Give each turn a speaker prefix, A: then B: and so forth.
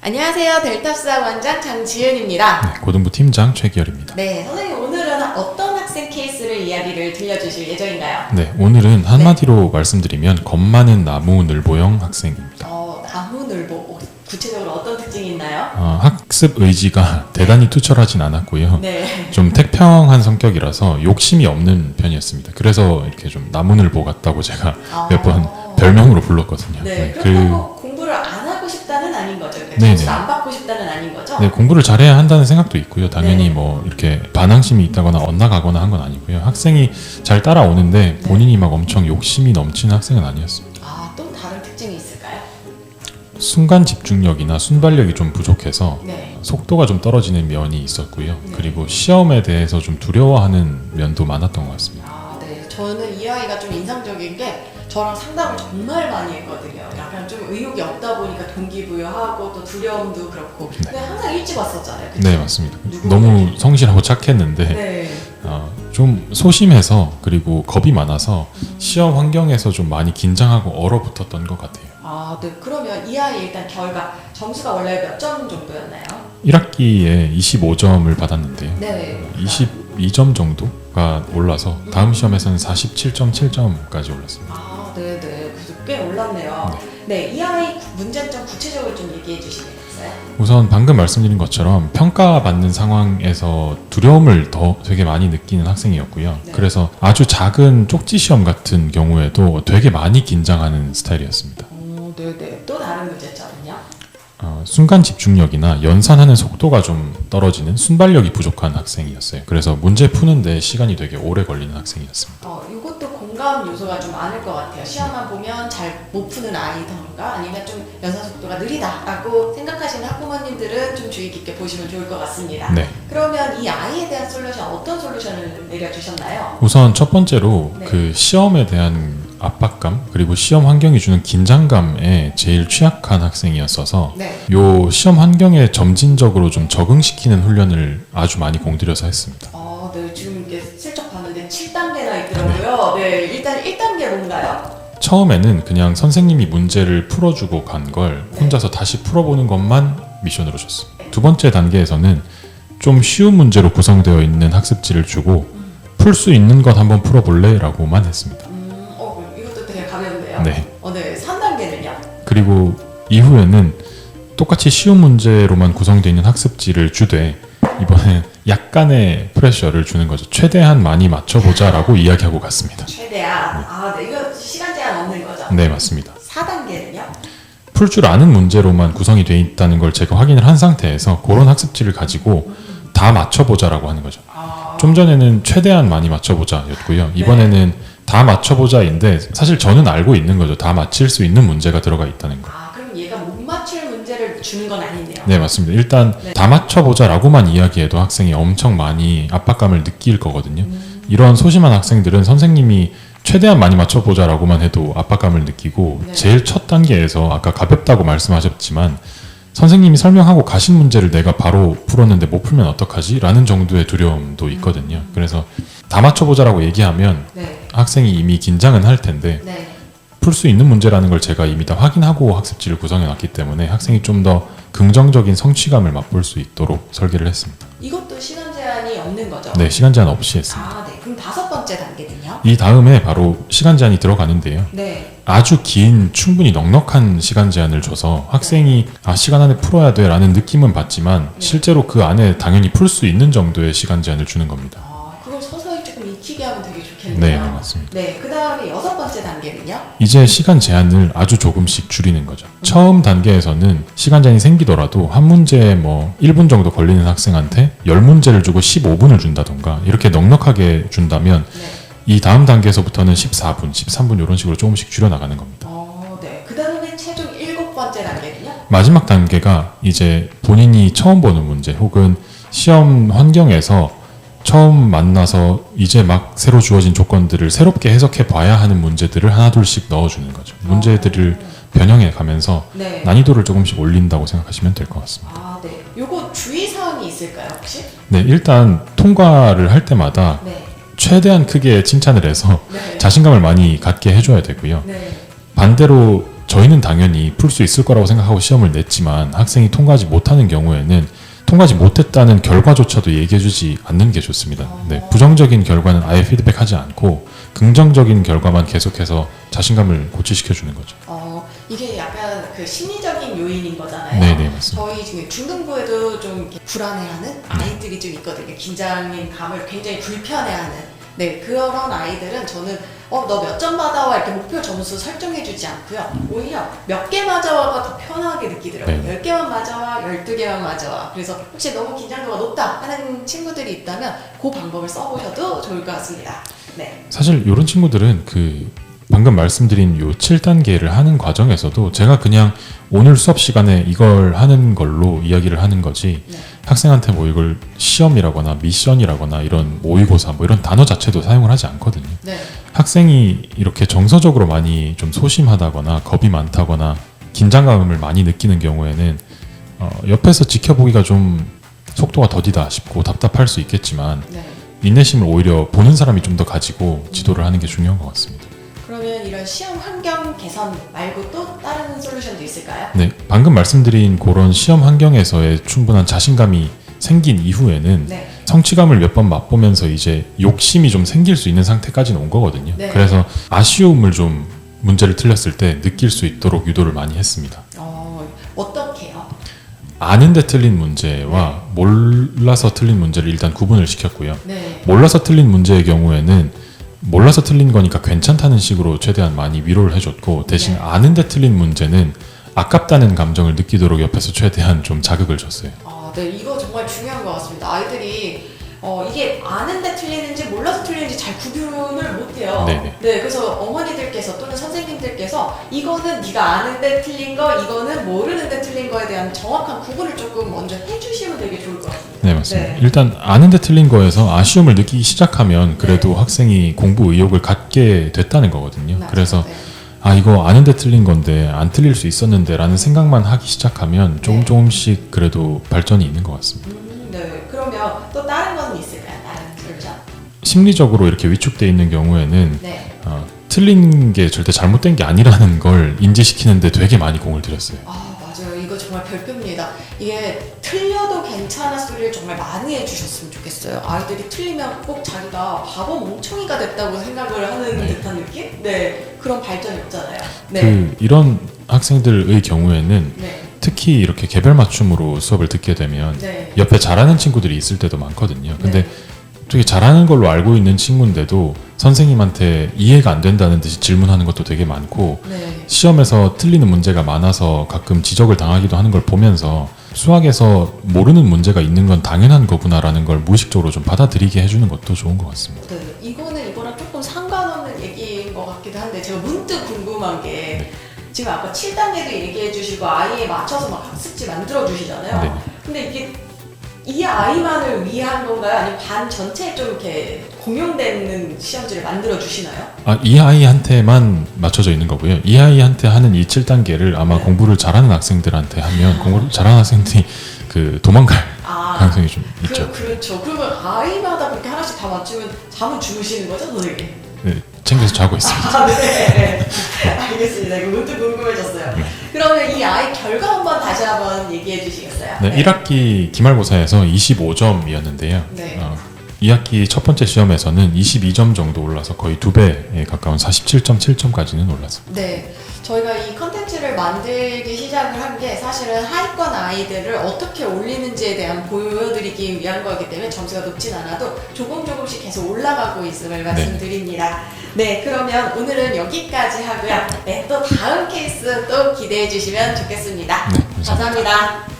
A: 안녕하세요. 델타수학원장 장지은입니다.
B: 네, 고등부 팀장 최기열입니다.
A: 네, 선생님 오늘은 어떤 학생 케이스를 이야기를 들려주실 예정인가요?
B: 네, 오늘은 한마디로 말씀드리면 겁 많은 나무늘보형 학생입니다.
A: 나무늘보 구체적으로 어떤 특징이 있나요?
B: 학습 의지가 대단히 투철하진 않았고요.
A: 네.
B: 좀 태평한 성격이라서 욕심이 없는 편이었습니다. 그래서 이렇게 좀 나무늘보 같다고 제가 몇 번 별명으로 불렀거든요.
A: 네, 그렇다고 공부를 안 하고 싶다는 아닌 거죠? 점수를 안 받고 싶다는 아닌 거죠?
B: 네, 공부를 잘해야 한다는 생각도 있고요. 당연히 뭐 이렇게 반항심이 있다거나 엇나가거나 한 건 아니고요. 학생이 잘 따라오는데 본인이 막 엄청 욕심이 넘치는 학생은 아니었습니다.
A: 또 다른 특징이 있을까요?
B: 순간 집중력이나 순발력이 좀 부족해서
A: 네.
B: 속도가 좀 떨어지는 면이 있었고요. 그리고 시험에 대해서 좀 두려워하는 면도 많았던 것 같습니다.
A: 네. 저는 이 아이가 좀 인상적인 게 저랑 상담을 정말 많이 했거든요. 약간 좀 의욕이 없다 보니까 동기부여하고 또 두려움도 그렇고. 근데 항상 일찍 왔었잖아요. 그쵸?
B: 네, 맞습니다. 너무 성실하고 착했는데
A: 네.
B: 좀 소심해서 그리고 겁이 많아서 시험 환경에서 좀 많이 긴장하고 얼어붙었던 것 같아요.
A: 네. 그러면 이 아이 일단 결과 점수가 원래 몇 점 정도였나요?
B: 1학기에 25점을 받았는데요.
A: 네.
B: 22점 정도가 올라서 다음 시험에서는 47.7점까지 올랐습니다.
A: 네네. 그래서 꽤 올랐네요. 네. 이 아이 문제점 구체적으로 좀 얘기해 주시겠어요?
B: 우선 방금 말씀드린 것처럼 평가받는 상황에서 두려움을 되게 많이 느끼는 학생이었고요.
A: 네.
B: 그래서 아주 작은 쪽지 시험 같은 경우에도 되게 많이 긴장하는 스타일이었습니다.
A: 네네. 또 다른 문제점은요?
B: 순간 집중력이나 연산하는 속도가 좀 떨어지는 순발력이 부족한 학생이었어요. 그래서 문제 푸는데 시간이 되게 오래 걸리는 학생이었습니다.
A: 이것도 공감 요소가 좀 많을 것 같아요. 시험만 보면 잘 못 푸는 아이던가 아니면 좀 연산 속도가 느리다라고 생각하시는 학부모님들은 좀 주의 깊게 보시면 좋을 것 같습니다.
B: 네.
A: 그러면 이 아이에 대한 솔루션 어떤 솔루션을 내려주셨나요?
B: 우선 첫 번째로
A: 네.
B: 그 시험에 대한 압박감 그리고 시험 환경이 주는 긴장감에 제일 취약한 학생이었어서
A: 네.
B: 요 시험 환경에 점진적으로 좀 적응시키는 훈련을 아주 많이 공들여서 했습니다.
A: 네. 지금 이게 슬쩍 봤는데 7단계나 있더라고요. 네. 일단 1단계 뭔가요?
B: 처음에는 그냥 선생님이 문제를 풀어주고 간 걸 혼자서 다시 풀어보는 것만 미션으로 줬습니다. 두 번째 단계에서는 좀 쉬운 문제로 구성되어 있는 학습지를 주고 풀 수 있는 것 한번 풀어볼래? 라고만 했습니다.
A: 이것도 되게 가벼운데요?
B: 네.
A: 네. 3단계는요?
B: 그리고 이후에는 똑같이 쉬운 문제로만 구성되어 있는 학습지를 주되 이번엔 약간의 프레셔를 주는 거죠. 최대한 많이 맞춰보자 라고 이야기하고 갔습니다.
A: 최대한. 네. 이거 시간 제한 없는 거죠?
B: 네, 맞습니다.
A: 4단계는요?
B: 풀 줄 아는 문제로만 구성이 되어 있다는 걸 제가 확인을 한 상태에서 그런 학습지를 가지고 다 맞춰보자라고 하는 거죠. 좀 전에는 최대한 많이 맞춰보자였고요. 이번에는 다 맞춰보자인데 사실 저는 알고 있는 거죠. 다 맞힐 수 있는 문제가 들어가 있다는 거.
A: 그럼 얘가 못 맞출 문제를 주는 건 아니네요.
B: 네, 맞습니다. 일단 다 맞춰보자라고만 이야기해도 학생이 엄청 많이 압박감을 느낄 거거든요. 이런 소심한 학생들은 선생님이 최대한 많이 맞춰보자라고만 해도 압박감을 느끼고 제일 첫 단계에서 아까 가볍다고 말씀하셨지만 선생님이 설명하고 가신 문제를 내가 바로 풀었는데 못 풀면 어떡하지? 라는 정도의 두려움도 있거든요. 그래서 다 맞춰보자라고 얘기하면 학생이 이미 긴장은 할 텐데 풀 수 있는 문제라는 걸 제가 이미 다 확인하고 학습지를 구성해 놨기 때문에 학생이 좀 더 긍정적인 성취감을 맛볼 수 있도록 설계를 했습니다.
A: 이것도 시간 제한이 없는 거죠?
B: 네, 시간 제한 없이 했습니다.
A: 네. 그럼 5번째 단계는요?
B: 이 다음에 바로 시간 제한이 들어가는데요.
A: 네.
B: 아주 긴 충분히 넉넉한 시간 제한을 줘서 학생이 시간 안에 풀어야 돼 라는 느낌은 받지만 실제로 그 안에 당연히 풀 수 있는 정도의 시간 제한을 주는 겁니다.
A: 그걸 서서히 조금 익히게 하면 되게 좋겠네요.
B: 네, 맞습니다.
A: 네. 그 다음에 6번째 단계는요?
B: 이제 시간 제한을 아주 조금씩 줄이는 거죠. 처음 단계에서는 시간 제한이 생기더라도 한 문제에 1분 정도 걸리는 학생한테 10문제를 주고 15분을 준다던가 이렇게 넉넉하게 준다면 이 다음 단계에서부터는 14분, 13분 이런 식으로 조금씩 줄여나가는 겁니다.
A: 네. 그 다음에 최종 7번째 단계는요?
B: 마지막 단계가 이제 본인이 처음 보는 문제 혹은 시험 환경에서 처음 만나서 이제 막 새로 주어진 조건들을 새롭게 해석해 봐야 하는 문제들을 하나둘씩 넣어주는 거죠. 문제들을 변형해 가면서 난이도를 조금씩 올린다고 생각하시면 될 것 같습니다.
A: 네. 요거 주의사항이 있을까요, 혹시?
B: 네, 일단 통과를 할 때마다 최대한 크게 칭찬을 해서 자신감을 많이 갖게 해줘야 되고요. 반대로 저희는 당연히 풀 수 있을 거라고 생각하고 시험을 냈지만 학생이 통과하지 못하는 경우에는 통과하지 못했다는 결과조차도 얘기해주지 않는 게 좋습니다. 네, 부정적인 결과는 아예 피드백하지 않고 긍정적인 결과만 계속해서 자신감을 고취시켜주는 거죠.
A: 이게 약간 그 심리적인 요인인 거잖아요.
B: 네네, 맞습니다.
A: 저희 지금 중등부에도 좀 이렇게 불안해하는 아이들이 좀 있거든요. 긴장인 감을 굉장히 불편해하는. 네, 그런 아이들은 저는 너 몇 점 받아와 이렇게 목표 점수 설정해주지 않고요. 오히려 몇 개 맞아와가 더 편하게 느끼더라고요.
B: 네.
A: 10개만 맞아와, 12개만 맞아와. 그래서 혹시 너무 긴장도가 높다 하는 친구들이 있다면 그 방법을 써보셔도 좋을 것 같습니다. 네.
B: 사실 이런 친구들은 방금 말씀드린 요 7단계를 하는 과정에서도 제가 그냥 오늘 수업 시간에 이걸 하는 걸로 이야기를 하는 거지
A: 네.
B: 학생한테 뭐 이걸 시험이라거나 미션이라거나 이런 모의고사 뭐 이런 단어 자체도 사용을 하지 않거든요.
A: 네.
B: 학생이 이렇게 정서적으로 많이 좀 소심하다거나 겁이 많다거나 긴장감을 많이 느끼는 경우에는 옆에서 지켜보기가 좀 속도가 더디다 싶고 답답할 수 있겠지만
A: 네.
B: 인내심을 오히려 보는 사람이 좀 더 가지고 지도를 하는 게 중요한 것 같습니다.
A: 그러면 이런 시험 환경 개선 말고 또 다른 솔루션도 있을까요?
B: 네, 방금 말씀드린 그런 시험 환경에서의 충분한 자신감이 생긴 이후에는
A: 네.
B: 성취감을 몇 번 맛보면서 이제 욕심이 좀 생길 수 있는 상태까지는 온 거거든요.
A: 네.
B: 그래서 아쉬움을 좀 문제를 틀렸을 때 느낄 수 있도록 유도를 많이 했습니다.
A: 어떻게요?
B: 아는데 틀린 문제와 몰라서 틀린 문제를 일단 구분을 시켰고요.
A: 네.
B: 몰라서 틀린 문제의 경우에는 몰라서 틀린 거니까 괜찮다는 식으로 최대한 많이 위로를 해줬고 대신
A: 네.
B: 아는데 틀린 문제는 아깝다는 감정을 느끼도록 옆에서 최대한 좀 자극을 줬어요.
A: 네, 이거 정말 중요한 것 같습니다. 아이들이 이게 아는데 틀리는지 몰라서 틀리는지 잘 구분을 못해요.
B: 네네.
A: 네, 그래서 어머니들께서 또는 선생님들께서 이거는 네가 아는데 틀린 거, 이거는 모르는데 틀린 거에 대한 정확한 구분을 조금 먼저 해주시면 되게 좋을 것 같습니다.
B: 네, 맞습니다.
A: 네.
B: 일단 아는데 틀린 거에서 아쉬움을 느끼기 시작하면 그래도 학생이 공부 의욕을 갖게 됐다는 거거든요.
A: 맞아요.
B: 그래서
A: 네.
B: 이거 아는데 틀린 건데 안 틀릴 수 있었는데 라는 생각만 하기 시작하면 조금씩 그래도 발전이 있는 것 같습니다.
A: 네, 그러면 또 다른 건 있을까요? 다른 솔루션?
B: 심리적으로 이렇게 위축돼 있는 경우에는
A: 네.
B: 틀린 게 절대 잘못된 게 아니라는 걸 인지시키는데 되게 많이 공을 들였어요.
A: 맞아요. 이거 정말 별표입니다. 이게 틀려도 괜찮아 소리를 정말 많이 해주셨으면 좋겠어요. 아이들이 틀리면 꼭 자기가 바보 멍청이가 됐다고 생각을 하는 듯한 느낌? 네, 그런 발전이 없잖아요. 네.
B: 이런 학생들의 경우에는
A: 네.
B: 특히 이렇게 개별 맞춤으로 수업을 듣게 되면
A: 네.
B: 옆에 잘하는 친구들이 있을 때도 많거든요. 근데
A: 네.
B: 되게 잘하는 걸로 알고 있는 친구인데도 선생님한테 이해가 안 된다는 듯이 질문하는 것도 되게 많고
A: 네.
B: 시험에서 틀리는 문제가 많아서 가끔 지적을 당하기도 하는 걸 보면서 수학에서 모르는 문제가 있는 건 당연한 거구나라는 걸 무의식적으로 좀 받아들이게 해주는 것도 좋은 것 같습니다.
A: 네. 이거는 이거랑 조금 상관없는 얘기인 것 같기도 한데 제가 문득 궁금한 게 지금 아까 7단계도 얘기해 주시고 아이에 맞춰서 막 학습지 만들어 주시잖아요.
B: 네.
A: 근데 이게 이 아이만을 위한 건가요? 아니면 반 전체에 좀 이렇게 공용되는 시험지를 만들어 주시나요?
B: 이 아이한테만 맞춰져 있는 거고요. 이 아이한테 하는 이 7단계를 아마
A: 네.
B: 공부를 잘하는 학생들한테 하면 공부를 잘하는 학생들이 도망갈 가능성이 좀 있죠.
A: 그렇죠. 그러면 아이마다 그렇게 하나씩 다 맞추면 잠은 주무시는 거죠, 선생님?
B: 네, 챙겨서 자고 있습니다.
A: 네. 알겠습니다. 이거 문득 궁금해졌어요. 그러면 이 아이 결과 한번 다시 한번 얘기해 주시겠어요?
B: 네, 1학기 기말고사에서 25점이었는데요.
A: 네.
B: 2학기 첫 번째 시험에서는 22점 정도 올라서 거의 2배에 가까운 47.7점까지는 올랐습니다.
A: 네. 저희가 이 컨텐츠를 만들기 시작을 한 게 사실은 하위권 아이들을 어떻게 올리는지에 대한 보여드리기 위한 거기 때문에 점수가 높진 않아도 조금씩 계속 올라가고 있음을 말씀드립니다. 네, 그러면 오늘은 여기까지 하고요. 네, 또 다음 케이스 또 기대해 주시면 좋겠습니다.
B: 네, 감사합니다.
A: 감사합니다.